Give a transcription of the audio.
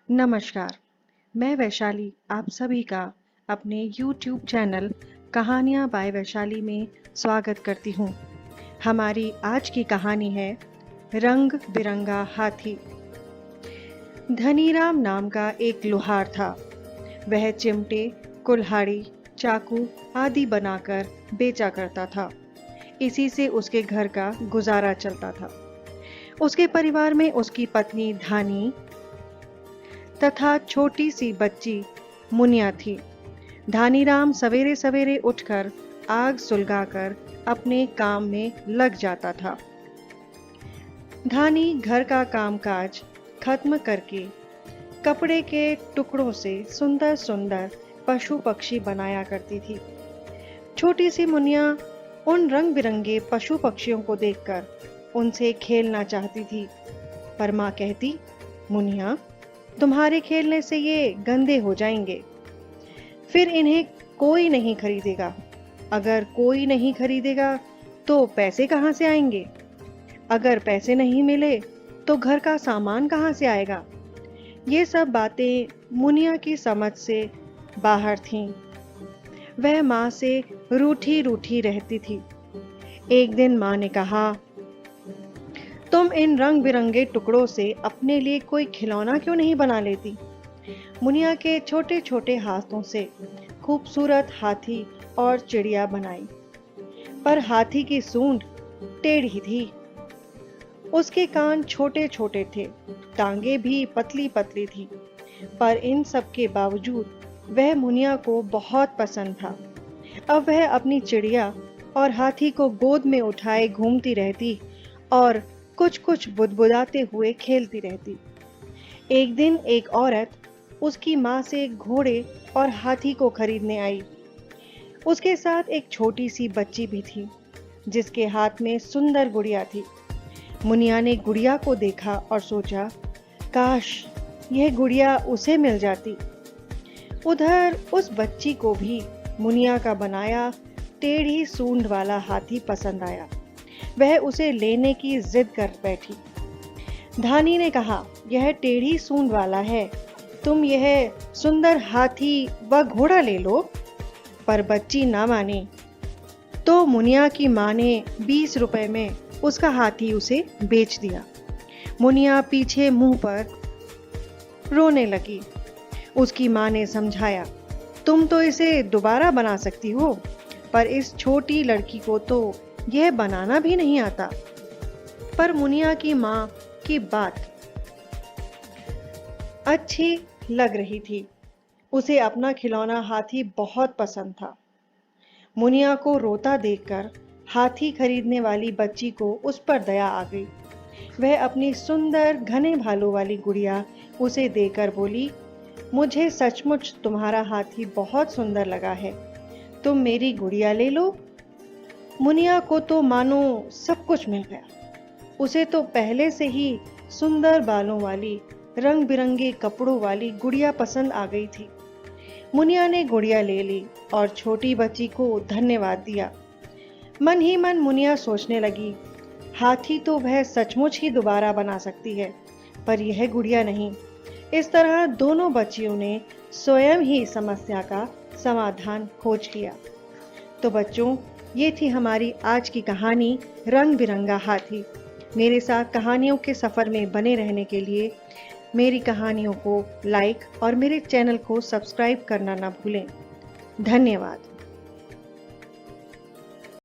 नमस्कार, मैं वैशाली आप सभी का अपने YouTube चैनल कहानियाँ बाय वैशाली में स्वागत करती हूँ। हमारी आज की कहानी है रंग बिरंगा हाथी। धनीराम नाम का एक लोहार था। वह चिमटे, कुल्हाड़ी, चाकू आदि बनाकर बेचा करता था। इसी से उसके घर का गुजारा चलता था। उसके परिवार में उसकी पत्नी धानी तथा छोटी सी बच्ची मुनिया थी। धानीराम सवेरे सवेरे उठकर आग सुलगाकर अपने काम में लग जाता था। धानी घर का कामकाज खत्म करके कपड़े के टुकड़ों से सुंदर सुंदर पशु पक्षी बनाया करती थी। छोटी सी मुनिया उन रंग बिरंगे पशु पक्षियों को देखकर उनसे खेलना चाहती थी, पर माँ कहती, मुनिया, तुम्हारे खेलने से ये गंदे हो जाएंगे, फिर इन्हें कोई नहीं खरीदेगा। अगर कोई नहीं खरीदेगा तो पैसे कहाँ से आएंगे? अगर पैसे नहीं मिले तो घर का सामान कहाँ से आएगा? ये सब बातें मुनिया की समझ से बाहर थीं। वह माँ से रूठी रूठी रहती थी। एक दिन माँ ने कहा, तुम इन रंग बिरंगे टुकड़ों से अपने लिए कोई खिलौना क्यों नहीं बना लेती? मुनिया के छोटे छोटे हाथों से खूबसूरत हाथी और चिड़िया बनाई, पर हाथी की सूंड टेढ़ी थी। उसके कान छोटे छोटे थे, टांगे भी पतली पतली थी, पर इन सब के बावजूद वह मुनिया को बहुत पसंद था। अब वह अपनी चिड़िया और हाथी को गोद में उठाए घूमती रहती और कुछ कुछ बुदबुदाते हुए खेलती रहती। एक दिन एक औरत उसकी माँ से घोड़े और हाथी को खरीदने आई। उसके साथ एक छोटी सी बच्ची भी थी, जिसके हाथ में सुंदर गुड़िया थी। मुनिया ने गुड़िया को देखा और सोचा, काश यह गुड़िया उसे मिल जाती। उधर उस बच्ची को भी मुनिया का बनाया टेढ़ी सूंड वाला हाथी पसंद आया। वह उसे लेने की जिद कर बैठी। धानी ने कहा, यह टेढ़ी सूंड वाला है, तुम यह सुंदर हाथी व घोड़ा ले लो। पर बच्ची ना मानी, तो मुनिया की माँ ने 20 रुपए में उसका हाथी उसे बेच दिया। मुनिया पीछे मुंह पर रोने लगी। उसकी माँ ने समझाया, तुम तो इसे दोबारा बना सकती हो, पर इस छोटी लड़की को तो यह बनाना भी नहीं आता। पर मुनिया की माँ की बात अच्छी लग रही थी। उसे अपना खिलौना हाथी बहुत पसंद था। मुनिया को रोता देखकर हाथी खरीदने वाली बच्ची को उस पर दया आ गई। वह अपनी सुंदर घने भालों वाली गुड़िया उसे देकर बोली, मुझे सचमुच तुम्हारा हाथी बहुत सुंदर लगा है, तुम मेरी गुड़िया ले लो। मुनिया को तो मानो सब कुछ मिल गया। उसे तो पहले से ही सुंदर बालों वाली रंग बिरंगे कपड़ों वाली गुड़िया पसंद आ गई थी। मुनिया ने गुड़िया ले ली और छोटी बच्ची को धन्यवाद दिया। मन ही मन मुनिया सोचने लगी, हाथी तो वह सचमुच ही दोबारा बना सकती है, पर यह गुड़िया नहीं। इस तरह दोनों बच्चियों ने स्वयं ही समस्या का समाधान खोज लिया। तो बच्चों, ये थी हमारी आज की कहानी रंग बिरंगा हाथी। मेरे साथ कहानियों के सफ़र में बने रहने के लिए मेरी कहानियों को लाइक और मेरे चैनल को सब्सक्राइब करना ना भूलें। धन्यवाद।